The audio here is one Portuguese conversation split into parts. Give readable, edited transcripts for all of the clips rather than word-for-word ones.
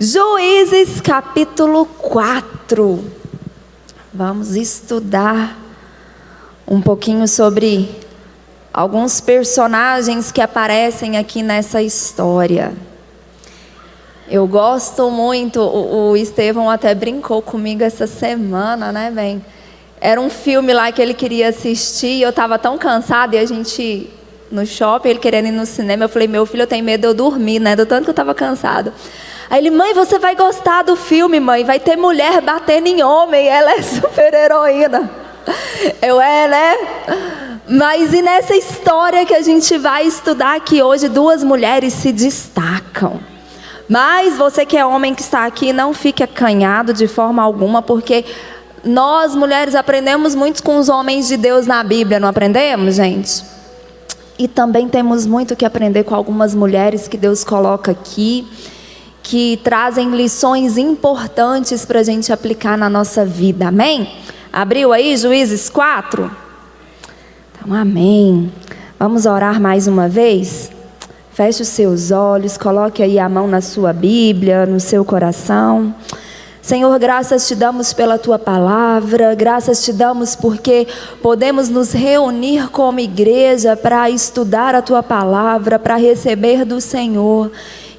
Juízes capítulo 4. Vamos estudar um pouquinho sobre alguns personagens que aparecem aqui nessa história. Eu gosto muito, o Estevão até brincou comigo essa semana, né, bem? Era um filme lá que ele queria assistir e eu estava tão cansada e a gente no shopping, ele querendo ir no cinema, eu falei, meu filho, eu tenho medo de eu dormir, né, do tanto que eu estava cansada. Aí ele, mãe, você vai gostar do filme, mãe, vai ter mulher batendo em homem, ela é super heroína. Né? Mas e nessa história que a gente vai estudar aqui hoje, duas mulheres se destacam. Mas você que é homem que está aqui, não fique acanhado de forma alguma, porque nós mulheres aprendemos muito com os homens de Deus na Bíblia, não aprendemos, gente? E também temos muito que aprender com algumas mulheres que Deus coloca aqui, que trazem lições importantes para a gente aplicar na nossa vida, amém? Abriu aí Juízes 4? Então, amém. Vamos orar mais uma vez? Feche os seus olhos, coloque aí a mão na sua Bíblia, no seu coração. Senhor, graças te damos pela tua palavra, graças te damos porque podemos nos reunir como igreja para estudar a tua palavra, para receber do Senhor.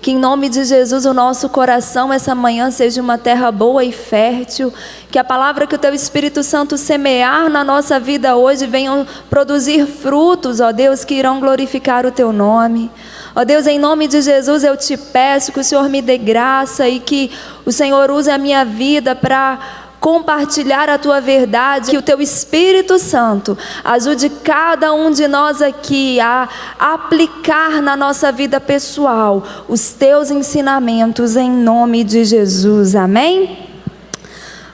Que em nome de Jesus o nosso coração essa manhã seja uma terra boa e fértil. Que a palavra que o teu Espírito Santo semear na nossa vida hoje venham produzir frutos, ó Deus, que irão glorificar o teu nome. Ó Deus, em nome de Jesus eu te peço que o Senhor me dê graça e que o Senhor use a minha vida para compartilhar a tua verdade, que o teu Espírito Santo ajude cada um de nós aqui a aplicar na nossa vida pessoal os teus ensinamentos em nome de Jesus, amém?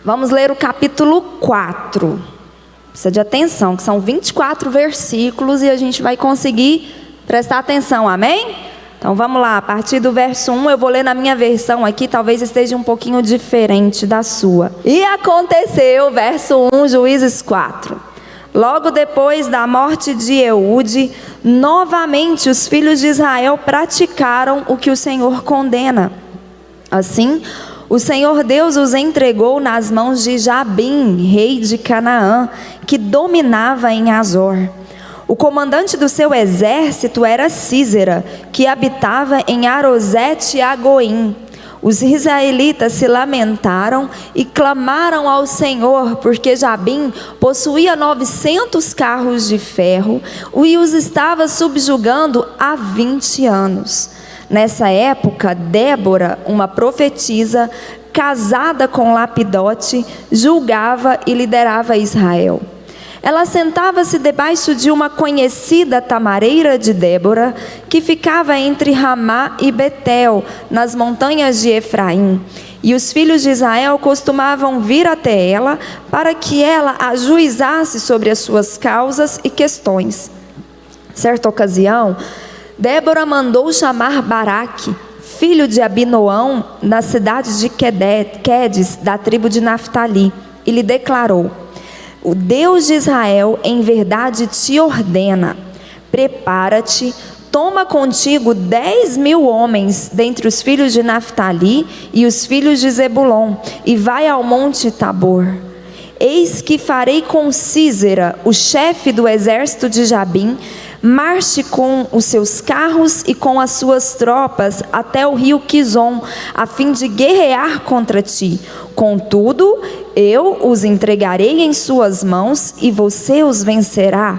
Vamos ler o capítulo 4, precisa de atenção, que são 24 versículos e a gente vai conseguir prestar atenção, amém? Então vamos lá, a partir do verso 1, eu vou ler na minha versão aqui, talvez esteja um pouquinho diferente da sua. E aconteceu, verso 1, Juízes 4. Logo depois da morte de Eude, novamente os filhos de Israel praticaram o que o Senhor condena. Assim, o Senhor Deus os entregou nas mãos de Jabim, rei de Canaã, que dominava em Azor. O comandante do seu exército era Sísera, que habitava em Arosete-Agoim. Os israelitas se lamentaram e clamaram ao Senhor, porque Jabim possuía 900 carros de ferro e os estava subjugando há 20 anos. Nessa época, Débora, uma profetisa, casada com Lapidote, julgava e liderava Israel. Ela sentava-se debaixo de uma conhecida tamareira de Débora, que ficava entre Ramá e Betel, nas montanhas de Efraim. E os filhos de Israel costumavam vir até ela, para que ela ajuizasse sobre as suas causas e questões. Certa ocasião, Débora mandou chamar Baraque, filho de Abinoão, na cidade de Quedes, da tribo de Naftali, e lhe declarou: o Deus de Israel em verdade te ordena, prepara-te, toma contigo 10.000 homens dentre os filhos de Naftali e os filhos de Zebulon, e vai ao monte Tabor. Eis que farei com Sísera, o chefe do exército de Jabim, marche com os seus carros e com as suas tropas até o rio Quizon, a fim de guerrear contra ti. Contudo, eu os entregarei em suas mãos e você os vencerá.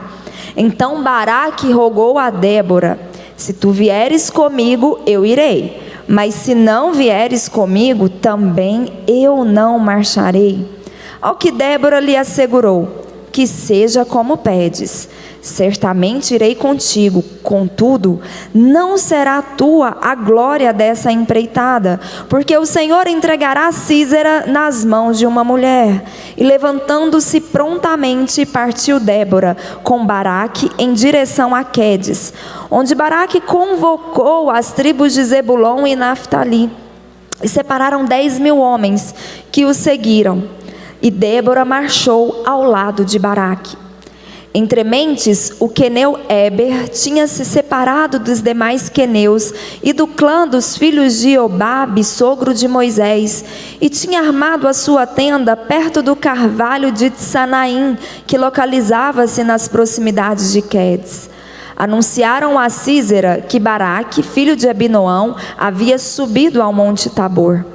Então Baraque rogou a Débora: se tu vieres comigo, eu irei, mas se não vieres comigo, também eu não marcharei. Ao que Débora lhe assegurou: que seja como pedes, certamente irei contigo, contudo, não será tua a glória dessa empreitada, porque o Senhor entregará Sísera nas mãos de uma mulher. E levantando-se prontamente, partiu Débora com Baraque em direção a Quedes, onde Baraque convocou as tribos de Zebulon e Naftali, e separaram 10.000 homens que o seguiram. E Débora marchou ao lado de Baraque. Entre mentes, o queneu Éber tinha se separado dos demais queneus e do clã dos filhos de Obabe, sogro de Moisés, e tinha armado a sua tenda perto do carvalho de Tsanaim, que localizava-se nas proximidades de Quedes. Anunciaram a Sísera que Baraque, filho de Abinoão, havia subido ao monte Tabor.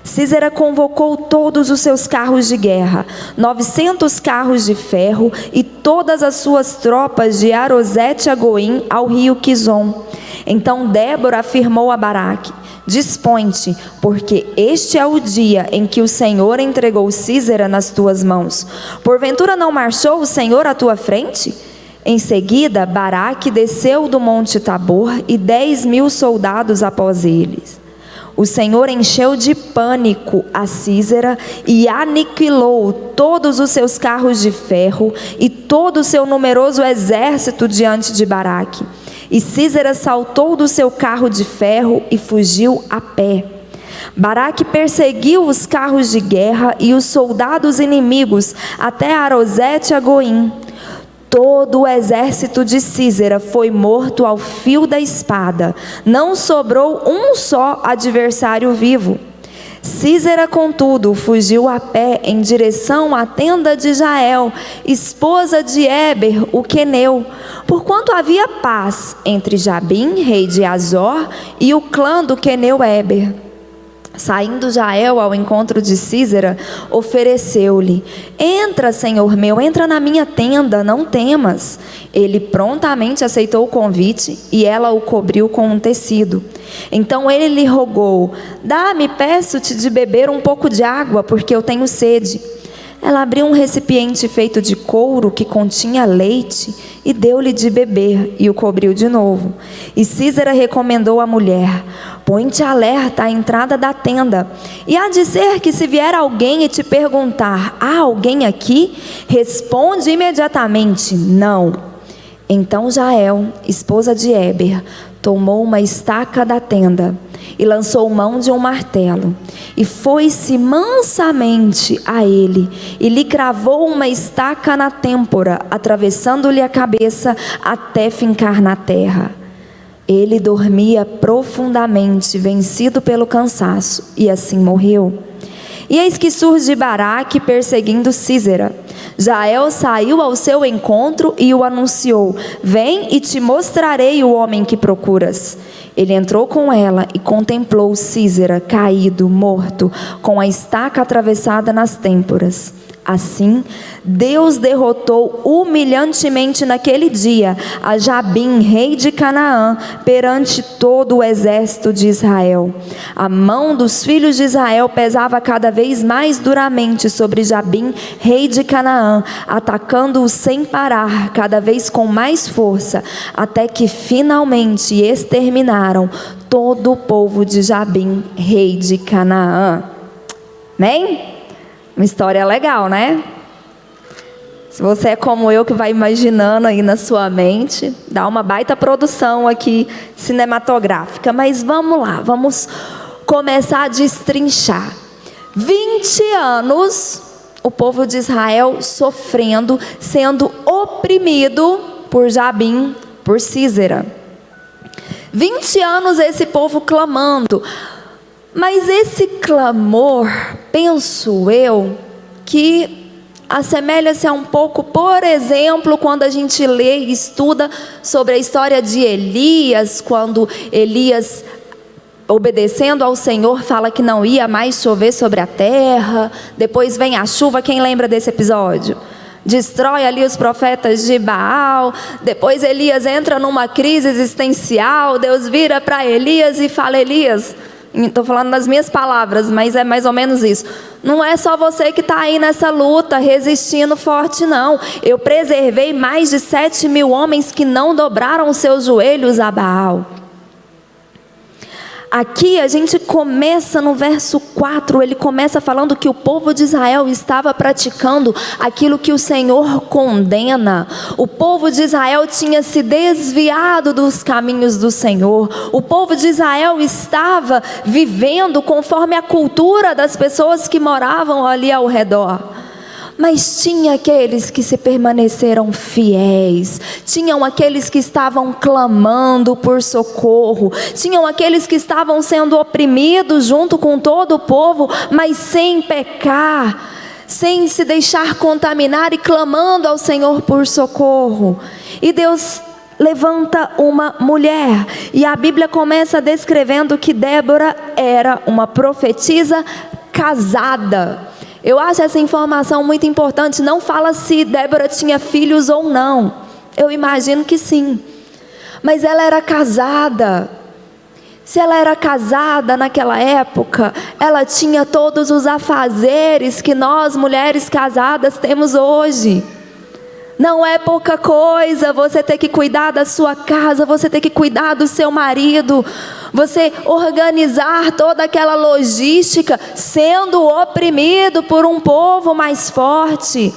Sísera convocou todos os seus carros de guerra, 900 carros de ferro e todas as suas tropas de Arosete a Goim ao rio Quizon. Então Débora afirmou a Baraque: dispõe-te, porque este é o dia em que o Senhor entregou Sísera nas tuas mãos. Porventura não marchou o Senhor à tua frente? Em seguida, Baraque desceu do monte Tabor e 10.000 soldados após eles. O Senhor encheu de pânico a Sísera e aniquilou todos os seus carros de ferro e todo o seu numeroso exército diante de Baraque. E Sísera saltou do seu carro de ferro e fugiu a pé. Baraque perseguiu os carros de guerra e os soldados inimigos até Arosete a Goim. Todo o exército de Sísera foi morto ao fio da espada. Não sobrou um só adversário vivo. Sísera, contudo, fugiu a pé em direção à tenda de Jael, esposa de Éber, o queneu, porquanto havia paz entre Jabim, rei de Azor, e o clã do queneu Éber. Saindo Jael ao encontro de Sísera, ofereceu-lhe: entra, senhor meu, entra na minha tenda, não temas. Ele prontamente aceitou o convite e ela o cobriu com um tecido. Então ele lhe rogou: dá-me, peço-te, de beber um pouco de água, porque eu tenho sede. Ela abriu um recipiente feito de couro que continha leite e deu-lhe de beber e o cobriu de novo. E Sísera recomendou à mulher: põe-te alerta à entrada da tenda, e há de ser que se vier alguém e te perguntar: há alguém aqui? Responde imediatamente: não. Então Jael, esposa de Éber, tomou uma estaca da tenda e lançou mão de um martelo, e foi-se mansamente a ele, e lhe cravou uma estaca na têmpora, atravessando-lhe a cabeça até fincar na terra. Ele dormia profundamente, vencido pelo cansaço, e assim morreu. E eis que surge Baraque perseguindo Sísera. Jael saiu ao seu encontro e o anunciou: vem e te mostrarei o homem que procuras. Ele entrou com ela e contemplou Sísera caído, morto, com a estaca atravessada nas têmporas. Assim, Deus derrotou humilhantemente naquele dia a Jabim, rei de Canaã, perante todo o exército de Israel. A mão dos filhos de Israel pesava cada vez mais duramente sobre Jabim, rei de Canaã, atacando-o sem parar, cada vez com mais força, até que finalmente exterminaram todo o povo de Jabim, rei de Canaã. Amém? Uma história legal, né? Se você é como eu, que vai imaginando aí na sua mente, dá uma baita produção aqui cinematográfica. Mas vamos lá, vamos começar a destrinchar. 20 anos o povo de Israel sofrendo, sendo oprimido por Jabim, por Sísera. 20 anos esse povo clamando. Mas esse clamor, penso eu, que assemelha-se a um pouco, por exemplo, quando a gente lê e estuda sobre a história de Elias, quando Elias, obedecendo ao Senhor, fala que não ia mais chover sobre a terra, depois vem a chuva. Quem lembra desse episódio? Destrói ali os profetas de Baal. Depois Elias entra numa crise existencial. Deus vira para Elias e fala: Elias, estou falando nas minhas palavras, mas é mais ou menos isso. Não é só você que está aí nessa luta, resistindo forte, não. Eu preservei mais de 7.000 homens que não dobraram seus joelhos a Baal. Aqui a gente começa no verso 4, ele começa falando que o povo de Israel estava praticando aquilo que o Senhor condena. O povo de Israel tinha se desviado dos caminhos do Senhor. O povo de Israel estava vivendo conforme a cultura das pessoas que moravam ali ao redor. Mas tinha aqueles que se permaneceram fiéis, tinham aqueles que estavam clamando por socorro, tinham aqueles que estavam sendo oprimidos junto com todo o povo, mas sem pecar, sem se deixar contaminar e clamando ao Senhor por socorro. E Deus levanta uma mulher, e a Bíblia começa descrevendo que Débora era uma profetisa casada. Eu acho essa informação muito importante. Não fala se Débora tinha filhos ou não, eu imagino que sim, mas ela era casada. Se ela era casada naquela época, ela tinha todos os afazeres que nós mulheres casadas temos hoje. Não é pouca coisa você ter que cuidar da sua casa, você ter que cuidar do seu marido, você organizar toda aquela logística, sendo oprimido por um povo mais forte.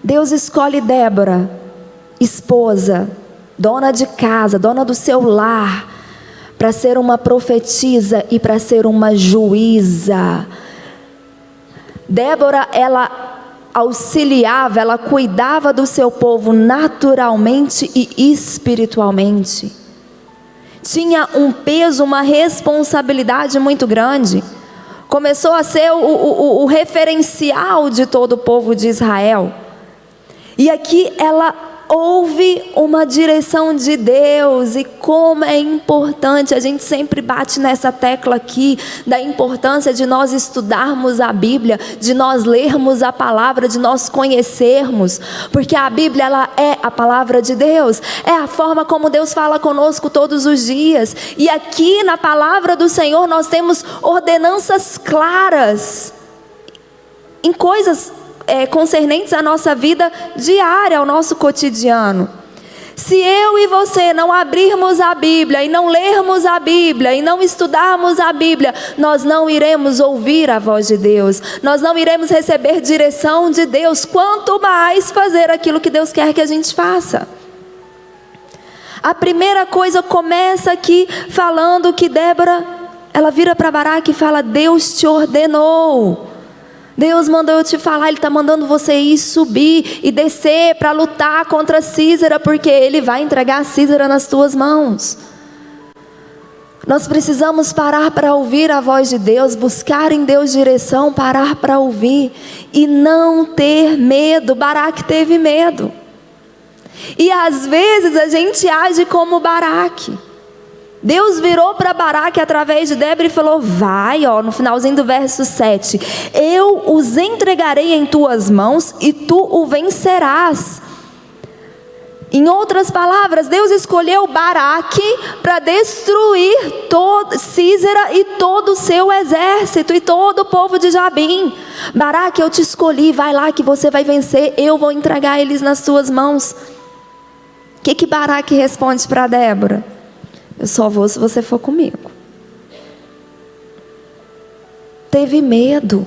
Deus escolhe Débora, esposa, dona de casa, dona do seu lar, para ser uma profetisa e para ser uma juíza. Débora, ela auxiliava, ela cuidava do seu povo naturalmente e espiritualmente. Tinha um peso, uma responsabilidade muito grande. Começou a ser o referencial de todo o povo de Israel. E aqui ela ouve uma direção de Deus. E como é importante, a gente sempre bate nessa tecla aqui, da importância de nós estudarmos a Bíblia, de nós lermos a palavra, de nós conhecermos, porque a Bíblia, ela é a palavra de Deus, é a forma como Deus fala conosco todos os dias. E aqui na palavra do Senhor nós temos ordenanças claras em coisas concernentes à nossa vida diária, ao nosso cotidiano. Se eu e você não abrirmos a Bíblia, e não lermos a Bíblia, e não estudarmos a Bíblia, nós não iremos ouvir a voz de Deus, nós não iremos receber direção de Deus, quanto mais fazer aquilo que Deus quer que a gente faça. A primeira coisa começa aqui falando que Débora, ela vira para Baraque e fala: Deus te ordenou. Deus mandou eu te falar, Ele está mandando você ir subir e descer para lutar contra Sísera, porque Ele vai entregar Sísera nas tuas mãos. Nós precisamos parar para ouvir a voz de Deus, buscar em Deus direção, parar para ouvir e não ter medo. Baraque teve medo. E às vezes a gente age como Baraque. Deus virou para Baraque através de Débora e falou: vai, no finalzinho do verso 7, eu os entregarei em tuas mãos e tu o vencerás. Em outras palavras, Deus escolheu Baraque para destruir Sísera e todo o seu exército e todo o povo de Jabim. Baraque, eu te escolhi, vai lá que você vai vencer, eu vou entregar eles nas tuas mãos. O que Baraque responde para Débora? Eu só vou se você for comigo. Teve medo.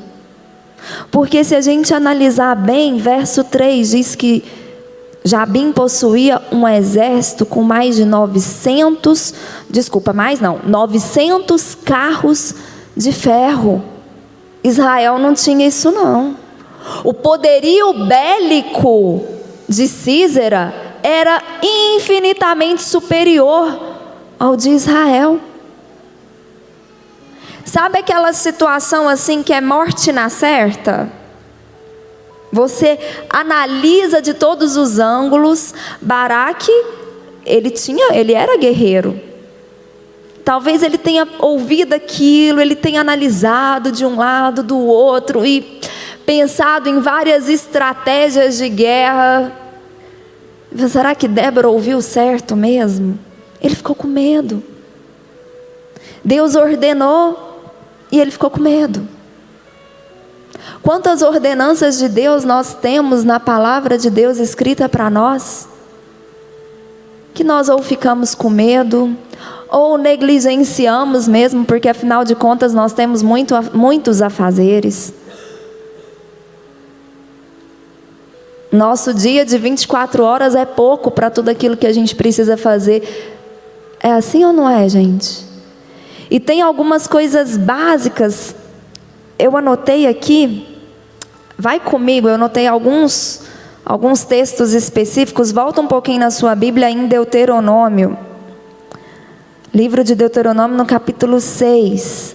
Porque se a gente analisar bem, verso 3 diz que Jabim possuía um exército com mais de 900 carros de ferro. Israel não tinha isso não. O poderio bélico de Sísera era infinitamente superior ao de Israel. Sabe aquela situação assim que é morte na certa? Você analisa de todos os ângulos. Baraque, ele era guerreiro. Talvez ele tenha ouvido aquilo, ele tenha analisado de um lado, do outro e pensado em várias estratégias de guerra. Será que Débora ouviu certo mesmo? Ele ficou com medo. Deus ordenou e ele ficou com medo. Quantas ordenanças de Deus nós temos na palavra de Deus escrita para nós, que nós ou ficamos com medo, ou negligenciamos mesmo, porque afinal de contas nós temos muitos afazeres. Nosso dia de 24 horas é pouco para tudo aquilo que a gente precisa fazer. É assim ou não é, gente? E tem algumas coisas básicas. Eu anotei aqui, Vai comigo, eu notei alguns textos específicos. Volta um pouquinho na sua Bíblia em Deuteronômio. Livro de Deuteronômio no capítulo 6.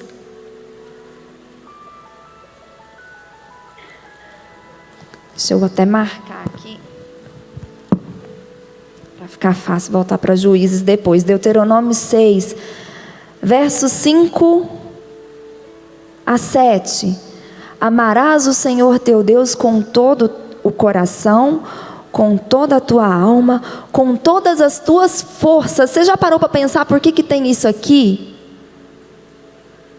Deixa eu até marcar aqui, para ficar fácil voltar para Juízes depois. Deuteronômio 6, versos 5 a 7. Amarás o Senhor teu Deus com todo o coração, com toda a tua alma, com todas as tuas forças. Você já parou para pensar por que tem isso aqui?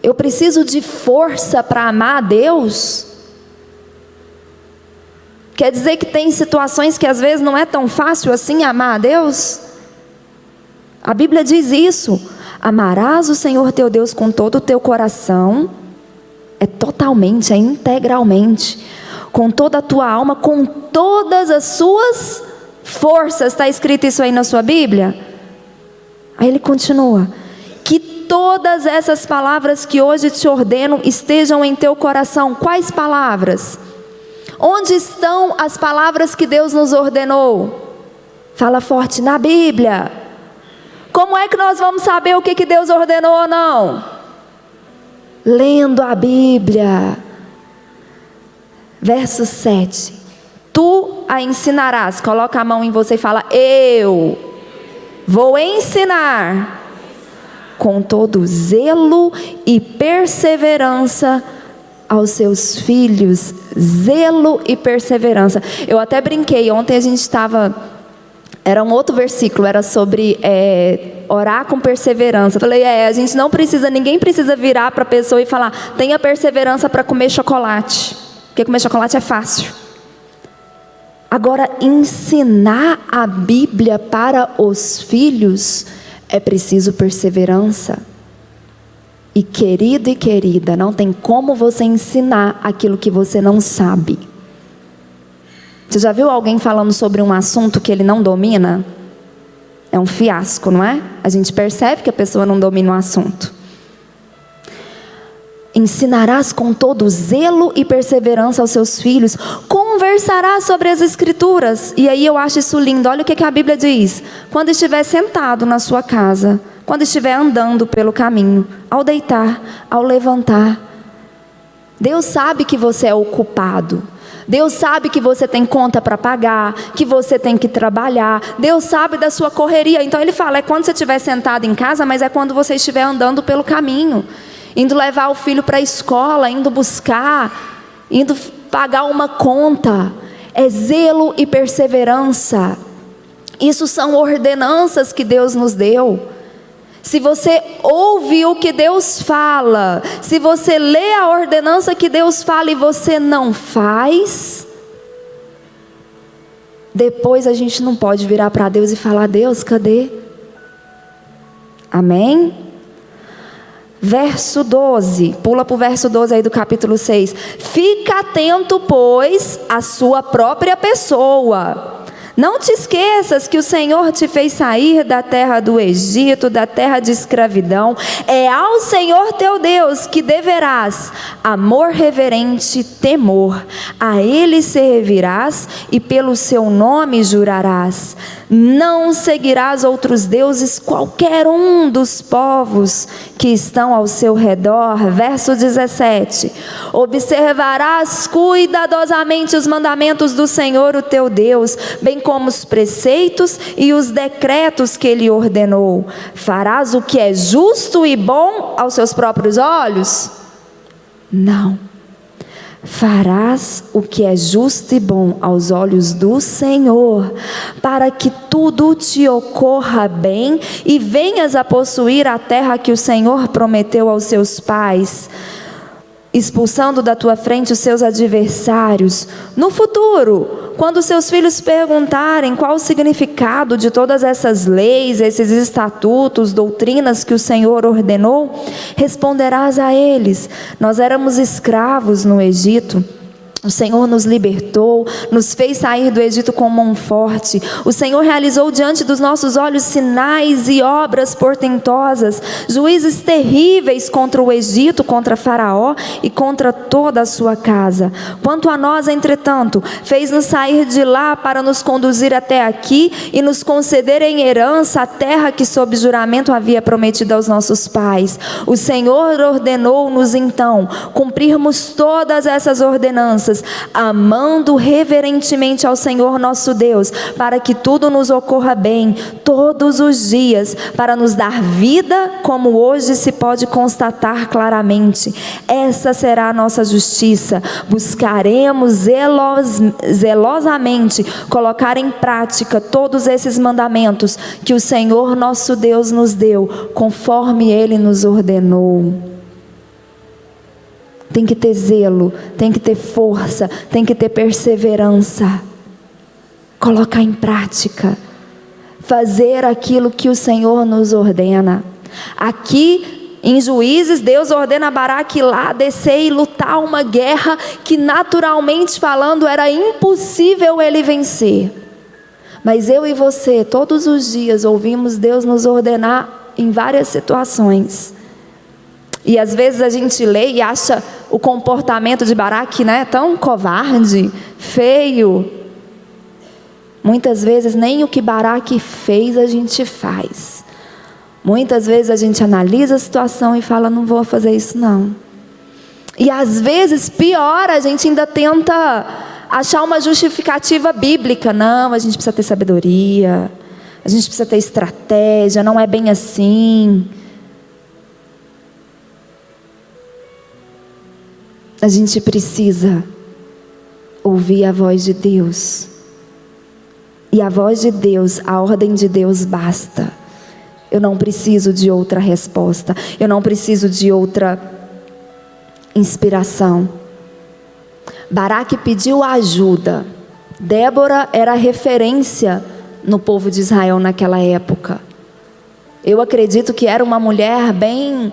Eu preciso de força para amar a Deus? Quer dizer que tem situações que às vezes não é tão fácil assim amar a Deus? A Bíblia diz isso. Amarás o Senhor teu Deus com todo o teu coração. É totalmente, é integralmente. Com toda a tua alma, com todas as suas forças. Está escrito isso aí na sua Bíblia? Aí ele continua. Que todas essas palavras que hoje te ordeno estejam em teu coração. Quais palavras? Onde estão as palavras que Deus nos ordenou? Fala forte, na Bíblia. Como é que nós vamos saber o que Deus ordenou ou não? Lendo a Bíblia. Verso 7. Tu a ensinarás. Coloca a mão em você e fala: eu vou ensinar com todo zelo e perseverança aos seus filhos. Zelo e perseverança. Eu até brinquei, ontem a gente estava, era um outro versículo, era sobre orar com perseverança. Eu falei, ninguém precisa virar para a pessoa e falar, tenha perseverança para comer chocolate, porque comer chocolate é fácil. Agora, ensinar a Bíblia para os filhos é preciso perseverança. E querido e querida, não tem como você ensinar aquilo que você não sabe. Você já viu alguém falando sobre um assunto que ele não domina? É um fiasco, não é? A gente percebe que a pessoa não domina o assunto. Ensinarás com todo zelo e perseverança aos seus filhos. Conversarás sobre as Escrituras. E aí eu acho isso lindo. Olha o que a Bíblia diz. Quando estiver sentado na sua casa, quando estiver andando pelo caminho, ao deitar, ao levantar. Deus sabe que você é ocupado. Deus sabe que você tem conta para pagar, que você tem que trabalhar. Deus sabe da sua correria. Então ele fala, é quando você estiver sentado em casa, mas é quando você estiver andando pelo caminho. Indo levar o filho para a escola, indo buscar, indo pagar uma conta. É zelo e perseverança. Isso são ordenanças que Deus nos deu. Se você ouve o que Deus fala, se você lê a ordenança que Deus fala e você não faz, depois a gente não pode virar para Deus e falar, Deus, cadê? Amém? Verso 12, pula para o verso 12 aí do capítulo 6. Fica atento, pois, à sua própria pessoa. Não te esqueças que o Senhor te fez sair da terra do Egito, da terra de escravidão. É ao Senhor teu Deus que deverás amor reverente, temor. A Ele servirás e pelo seu nome jurarás. Não seguirás outros deuses, qualquer um dos povos que estão ao seu redor. Verso 17. Observarás cuidadosamente os mandamentos do Senhor, o teu Deus, bem como os preceitos e os decretos que Ele ordenou. Farás o que é justo e bom aos seus próprios olhos? Não. Farás o que é justo e bom aos olhos do Senhor, para que tudo te ocorra bem e venhas a possuir a terra que o Senhor prometeu aos seus pais, expulsando da tua frente os seus adversários. No futuro, quando seus filhos perguntarem qual o significado de todas essas leis, esses estatutos, doutrinas que o Senhor ordenou, responderás a eles: nós éramos escravos no Egito, O Senhor nos libertou, nos fez sair do Egito com mão forte. O Senhor realizou diante dos nossos olhos sinais e obras portentosas, juízes terríveis contra o Egito, contra Faraó e contra toda a sua casa. Quanto a nós, entretanto, fez-nos sair de lá para nos conduzir até aqui e nos conceder em herança a terra que sob juramento havia prometido aos nossos pais. O Senhor ordenou-nos então cumprirmos todas essas ordenanças, amando reverentemente ao Senhor nosso Deus, para que tudo nos ocorra bem todos os dias, para nos dar vida, como hoje se pode constatar claramente. Essa será a nossa justiça. Buscaremos zelosamente colocar em prática todos esses mandamentos que o Senhor nosso Deus nos deu, conforme Ele nos ordenou. Tem que ter zelo, tem que ter força, tem que ter perseverança. Colocar em prática. Fazer aquilo que o Senhor nos ordena. Aqui em Juízes, Deus ordena a Baraque ir lá, descer e lutar uma guerra que naturalmente falando era impossível ele vencer. Mas eu e você, todos os dias ouvimos Deus nos ordenar em várias situações. E às vezes a gente lê e acha o comportamento de Baraque, né, tão covarde, feio. Muitas vezes nem o que Baraque fez a gente faz. Muitas vezes a gente analisa a situação e fala, não vou fazer isso não. E às vezes, pior, a gente ainda tenta achar uma justificativa bíblica. Não, a gente precisa ter sabedoria, a gente precisa ter estratégia, não é bem assim. A gente precisa ouvir a voz de Deus. E a voz de Deus, a ordem de Deus basta. Eu não preciso de outra resposta. Eu não preciso de outra inspiração. Baraque pediu ajuda. Débora era referência no povo de Israel naquela época. Eu acredito que era uma mulher bem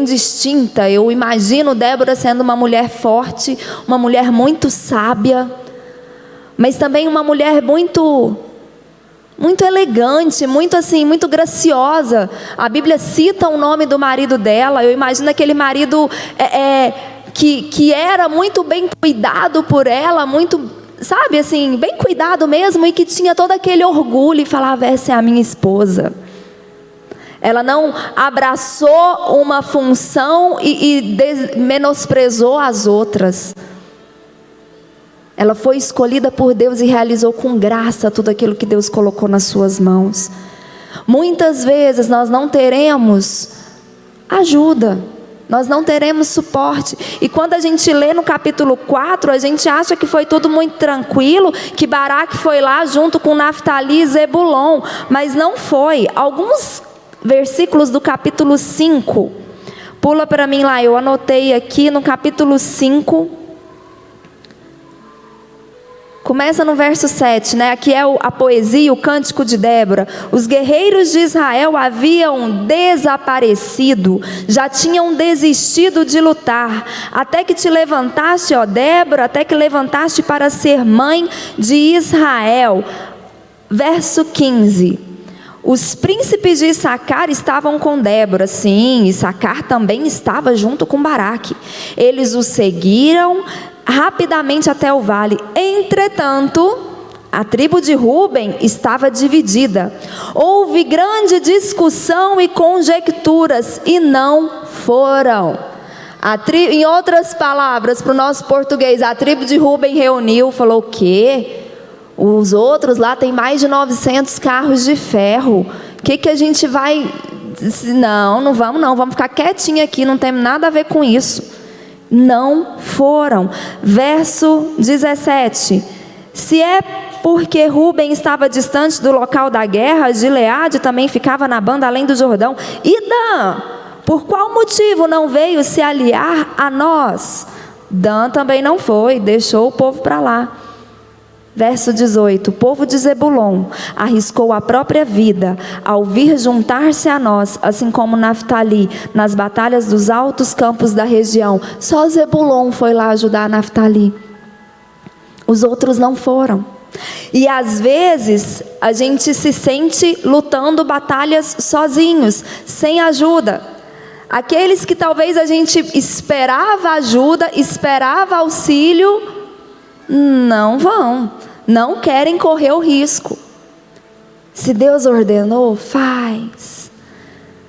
distinta. Eu imagino Débora sendo uma mulher forte, uma mulher muito sábia, mas também uma mulher muito elegante, muito graciosa. A Bíblia cita o nome do marido dela. Eu imagino aquele marido que era muito bem cuidado por ela, muito, sabe, assim, bem cuidado mesmo, e que tinha todo aquele orgulho e falava, essa é a minha esposa. Ela não abraçou uma função e menosprezou as outras. Ela foi escolhida por Deus e realizou com graça tudo aquilo que Deus colocou nas suas mãos. Muitas vezes nós não teremos ajuda, nós não teremos suporte. E quando a gente lê no capítulo 4, a gente acha que foi tudo muito tranquilo, que Baraque foi lá junto com Naftali e Zebulon, mas não foi. Alguns versículos do capítulo 5, pula para mim lá, eu anotei aqui no capítulo 5, começa no verso 7, né? Aqui é a poesia, o cântico de Débora. Os guerreiros de Israel haviam desaparecido, já tinham desistido de lutar, até que te levantaste, ó Débora, até que levantaste para ser mãe de Israel. Verso 15. Os príncipes de Issacar estavam com Débora. Sim, Issacar também estava junto com Baraque. Eles o seguiram rapidamente até o vale. Entretanto, a tribo de Ruben estava dividida. Houve grande discussão e conjecturas, e não foram. Em outras palavras, para o nosso português, a tribo de Ruben reuniu, falou o quê? Os outros lá tem mais de 900 carros de ferro. O que a gente vai... Não vamos não, vamos ficar quietinho aqui, não tem nada a ver com isso. Não foram. Verso 17. Se é porque Ruben estava distante do local da guerra, Gileade também ficava na banda além do Jordão. E Dan, por qual motivo não veio se aliar a nós? Dan também não foi, deixou o povo para lá. Verso 18. O povo de Zebulon arriscou a própria vida ao vir juntar-se a nós, assim como Naftali, nas batalhas dos altos campos da região. Só Zebulon foi lá ajudar Naftali. os outros não foram. E às vezes a gente se sente lutando batalhas sozinhos, sem ajuda. Aqueles que talvez a gente esperava ajuda, esperava auxílio, não vão, não querem correr o risco. Se Deus ordenou, faz.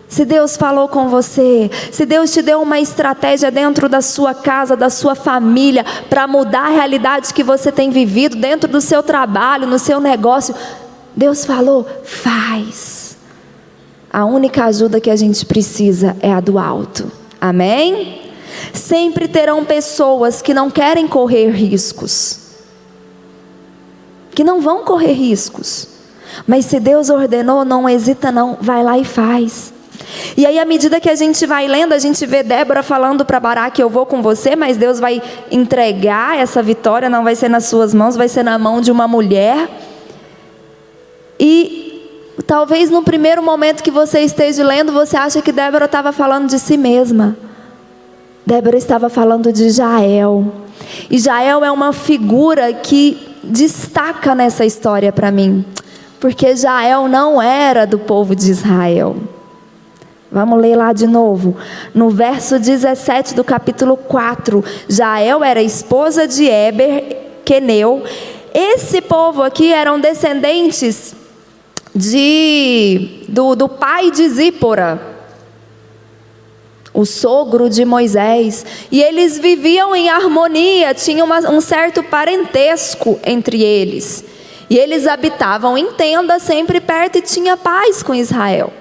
Se Deus falou com você, se Deus te deu uma estratégia dentro da sua casa, da sua família, para mudar a realidade que você tem vivido, dentro do seu trabalho, no seu negócio, Deus falou, faz. A única ajuda que a gente precisa é a do alto. Amém? Sempre terão pessoas que não querem correr riscos, que não vão correr riscos. Mas se Deus ordenou, não hesita não, vai lá e faz. E aí à medida que a gente vai lendo, a gente vê Débora falando para Baraque, eu vou com você, mas Deus vai entregar essa vitória, não vai ser nas suas mãos, vai ser na mão de uma mulher. E talvez no primeiro momento que você esteja lendo, você acha que Débora estava falando de si mesma. Débora estava falando de Jael. E Jael é uma figura que destaca nessa história para mim, porque Jael não era do povo de Israel. Vamos ler lá de novo. No verso 17 do capítulo 4. Jael era esposa de Eber, queneu. Esse povo aqui eram descendentes do pai de Zípora, o sogro de Moisés. E eles viviam em harmonia, tinham um certo parentesco entre eles. E eles habitavam em tenda sempre perto e tinha paz com Israel.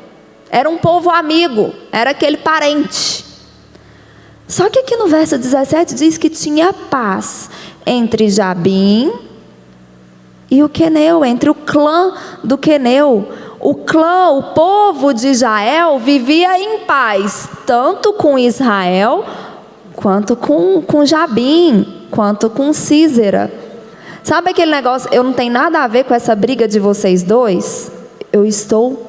Era um povo amigo, era aquele parente. Só que aqui no verso 17 diz que tinha paz entre Jabim e o queneu, entre o clã do queneu. O povo de Israel vivia em paz, tanto com Israel, quanto com Jabim, quanto com Sísera. Sabe aquele negócio, eu não tenho nada a ver com essa briga de vocês dois? Eu estou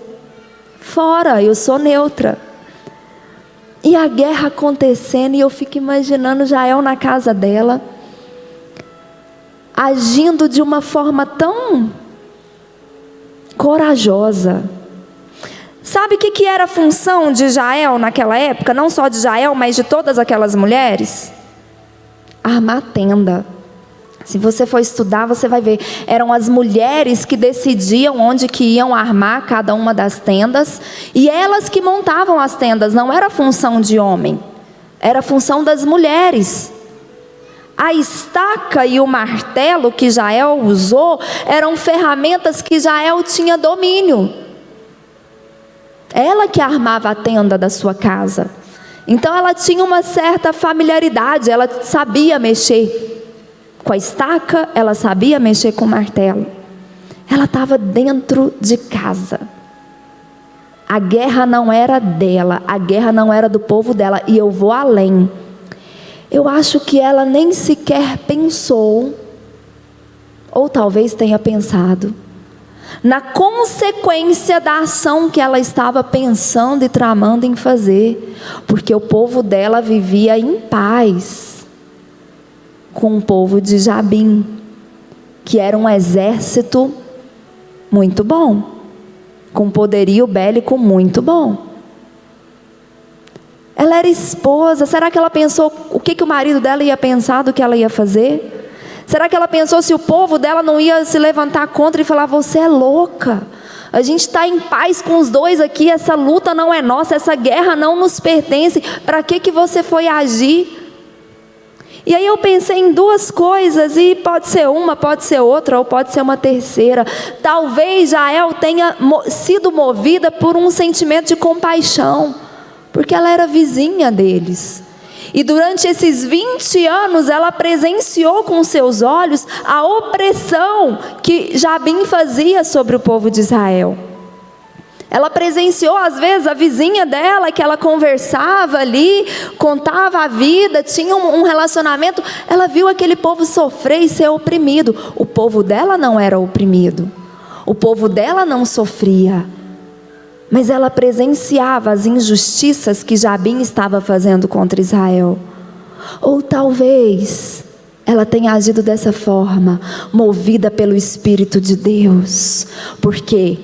fora, eu sou neutra. E a guerra acontecendo, e eu fico imaginando Jael na casa dela, agindo de uma forma tão corajosa. Sabe o que era a função de Jael naquela época? Não só de Jael, mas de todas aquelas mulheres? Armar tenda. Se você for estudar, você vai ver. Eram as mulheres que decidiam onde que iam armar cada uma das tendas. E elas que montavam as tendas. Não era função de homem. Era função das mulheres. A estaca e o martelo que Jael usou eram ferramentas que Jael tinha domínio. Ela que armava a tenda da sua casa. Então ela tinha uma certa familiaridade. Ela sabia mexer com a estaca, ela sabia mexer com o martelo. Ela estava dentro de casa. A guerra não era dela, a guerra não era do povo dela. E eu vou além. Eu acho que ela nem sequer pensou, ou talvez tenha pensado, na consequência da ação que ela estava pensando e tramando em fazer. Porque o povo dela vivia em paz com o povo de Jabim, que era um exército muito bom, com poderio bélico muito bom. Ela era esposa. Será que ela pensou o que o marido dela ia pensar do que ela ia fazer? Será que ela pensou se o povo dela não ia se levantar contra e falar: você é louca, a gente está em paz com os dois aqui, essa luta não é nossa, essa guerra não nos pertence, para que você foi agir? E aí eu pensei em duas coisas, e pode ser uma, pode ser outra, ou pode ser uma terceira. Talvez Jael tenha sido movida por um sentimento de compaixão, porque ela era vizinha deles. E durante esses 20 anos ela presenciou com seus olhos a opressão que Jabim fazia sobre o povo de Israel. Ela presenciou às vezes a vizinha dela, que ela conversava ali, contava a vida, tinha um relacionamento. Ela viu aquele povo sofrer e ser oprimido. O povo dela não era oprimido, o povo dela não sofria, mas ela presenciava as injustiças que Jabim estava fazendo contra Israel. Ou talvez ela tem agido dessa forma, movida pelo Espírito de Deus, porque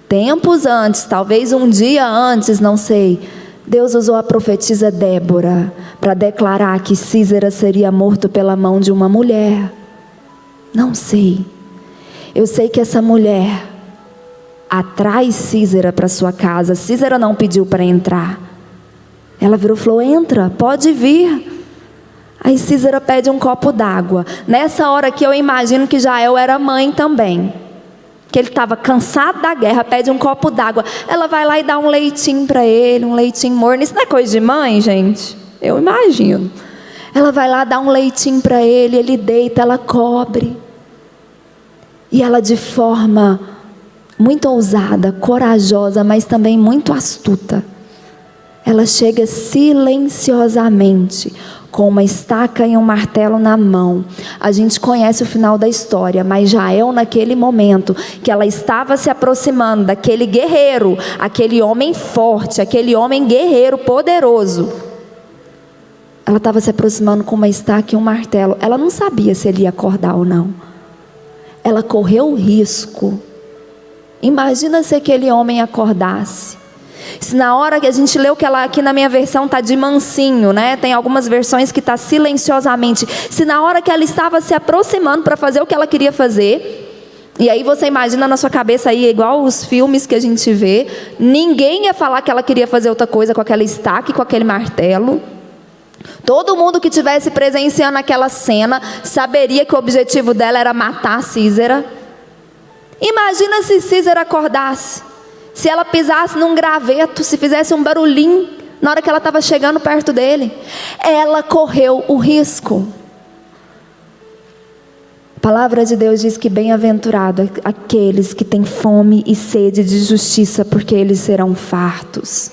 tempos antes, talvez um dia antes, não sei, Deus usou a profetisa Débora para declarar que Sísera seria morto pela mão de uma mulher. Não sei. Eu sei que essa mulher atrai Sísera para sua casa. Sísera não pediu para entrar. Ela virou e falou: entra, pode vir. Aí Sísera pede um copo d'água. Nessa hora que eu imagino que Jael era mãe também, que ele estava cansado da guerra, pede um copo d'água. Ela vai lá e dá um leitinho para ele, um leitinho morno. Isso não é coisa de mãe, gente? Eu imagino. Ela vai lá dar um leitinho para ele, ele deita, ela cobre. E ela, de forma muito ousada, corajosa, mas também muito astuta, ela chega silenciosamente, com uma estaca e um martelo na mão. A gente conhece o final da história, mas Jael, naquele momento que ela estava se aproximando daquele guerreiro, aquele homem forte, aquele homem guerreiro poderoso, ela estava se aproximando com uma estaca e um martelo. Ela não sabia se ele ia acordar ou não. Ela correu o risco. Imagina se aquele homem acordasse. Se na hora que a gente leu, que ela aqui na minha versão está de mansinho, né? Tem algumas versões que está silenciosamente. Se na hora que ela estava se aproximando para fazer o que ela queria fazer, e aí você imagina na sua cabeça aí, igual os filmes que a gente vê, ninguém ia falar que ela queria fazer outra coisa com aquela estaca e com aquele martelo. Todo mundo que estivesse presenciando aquela cena saberia que o objetivo dela era matar Sísera. Imagina se Sísera acordasse, se ela pisasse num graveto, se fizesse um barulhinho na hora que ela estava chegando perto dele. Ela correu o risco. A palavra de Deus diz que bem-aventurado aqueles que têm fome e sede de justiça, porque eles serão fartos.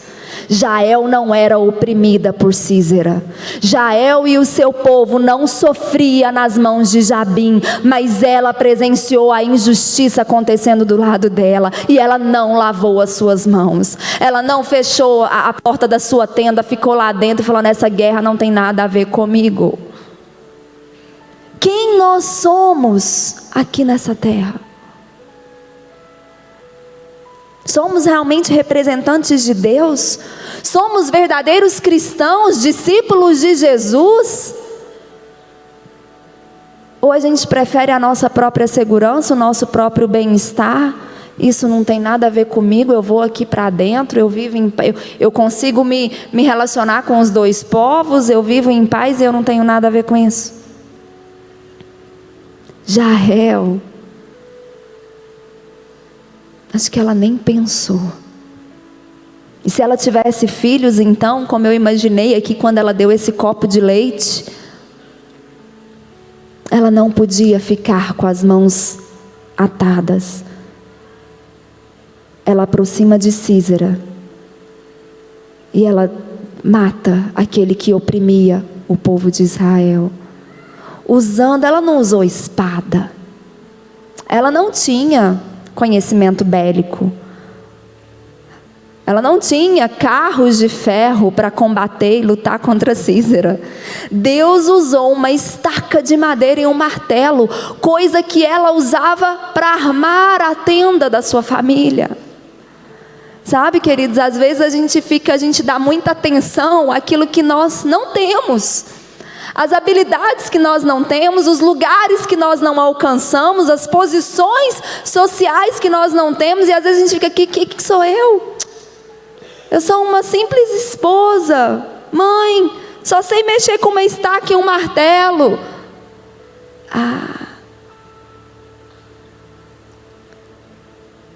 Jael não era oprimida por Sísera. Jael e o seu povo não sofria nas mãos de Jabim, mas ela presenciou a injustiça acontecendo do lado dela, e ela não lavou as suas mãos. Ela não fechou a porta da sua tenda, ficou lá dentro e falou: nessa guerra não tem nada a ver comigo. Quem nós somos aqui nessa terra? Somos realmente representantes de Deus? Somos verdadeiros cristãos, discípulos de Jesus? Ou a gente prefere a nossa própria segurança, o nosso próprio bem-estar? Isso não tem nada a ver comigo, eu vou aqui para dentro, eu consigo me relacionar com os dois povos, eu vivo em paz e eu não tenho nada a ver com isso. Jael, acho que ela nem pensou. E se ela tivesse filhos, então, como eu imaginei aqui quando ela deu esse copo de leite, ela não podia ficar com as mãos atadas. Ela aproxima de Sísera e ela mata aquele que oprimia o povo de Israel. Ela não usou espada. Ela não tinha conhecimento bélico. Ela não tinha carros de ferro para combater e lutar contra Sísera. Deus usou uma estaca de madeira e um martelo, coisa que ela usava para armar a tenda da sua família. Sabe, queridos, às vezes a gente dá muita atenção àquilo que nós não temos, as habilidades que nós não temos, os lugares que nós não alcançamos, as posições sociais que nós não temos, e às vezes a gente fica aqui: que sou eu? Eu sou uma simples esposa, mãe, só sei mexer com uma estaca e um martelo.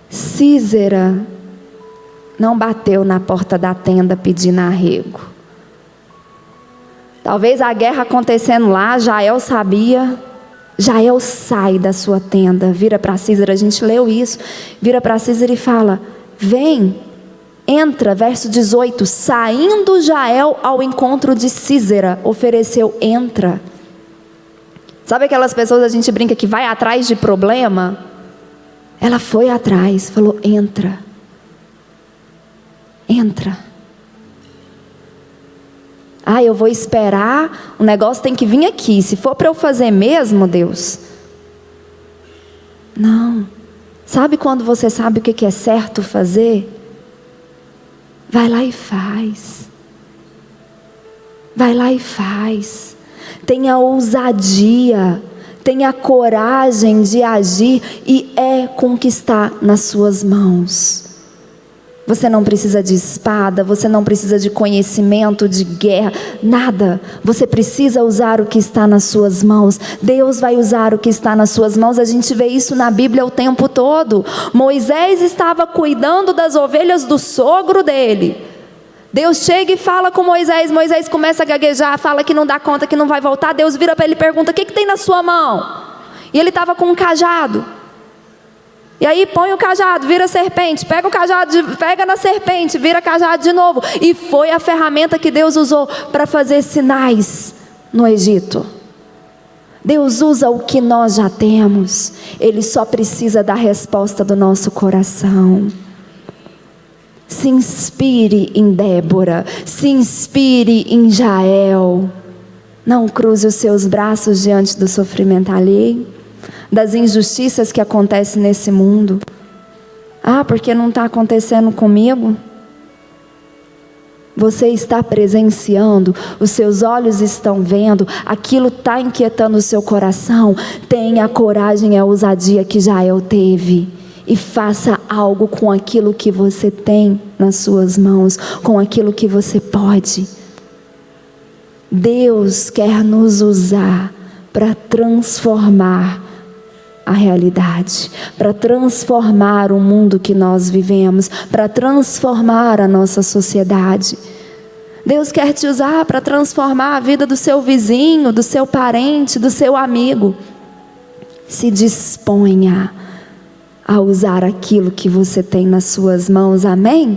Sísera não bateu na porta da tenda pedindo arrego. Talvez a guerra acontecendo lá, Jael sabia. Jael sai da sua tenda, vira para Sísera, a gente leu isso, vira para Sísera e fala: vem, entra, verso 18, saindo Jael ao encontro de Sísera, ofereceu: entra. Sabe aquelas pessoas, a gente brinca, que vai atrás de problema? Ela foi atrás, falou: entra. Entra. Ah, eu vou esperar, o negócio tem que vir aqui. Se for para eu fazer mesmo, Deus. Não. Sabe quando você sabe o que é certo fazer? Vai lá e faz. Vai lá e faz. Tenha ousadia, tenha coragem de agir e com o que está nas suas mãos. Você não precisa de espada, você não precisa de conhecimento, de guerra, nada. Você precisa usar o que está nas suas mãos. Deus vai usar o que está nas suas mãos. A gente vê isso na Bíblia o tempo todo. Moisés estava cuidando das ovelhas do sogro dele. Deus chega e fala com Moisés. Moisés começa a gaguejar, fala que não dá conta, que não vai voltar. Deus vira para ele e pergunta: o que tem na sua mão? E ele estava com um cajado. E aí põe o cajado, vira serpente, pega o cajado, pega na serpente, vira cajado de novo. E foi a ferramenta que Deus usou para fazer sinais no Egito. Deus usa o que nós já temos. Ele só precisa da resposta do nosso coração. Se inspire em Débora, se inspire em Jael. Não cruze os seus braços diante do sofrimento alheio, das injustiças que acontecem nesse mundo. Ah, porque não está acontecendo comigo? Você está presenciando, os seus olhos estão vendo, aquilo está inquietando o seu coração. Tenha a coragem e a ousadia que Jael teve. E faça algo com aquilo que você tem nas suas mãos, com aquilo que você pode. Deus quer nos usar para transformar a realidade, para transformar o mundo que nós vivemos, para transformar a nossa sociedade. Deus quer te usar para transformar a vida do seu vizinho, do seu parente, do seu amigo. Se disponha a usar aquilo que você tem nas suas mãos, amém?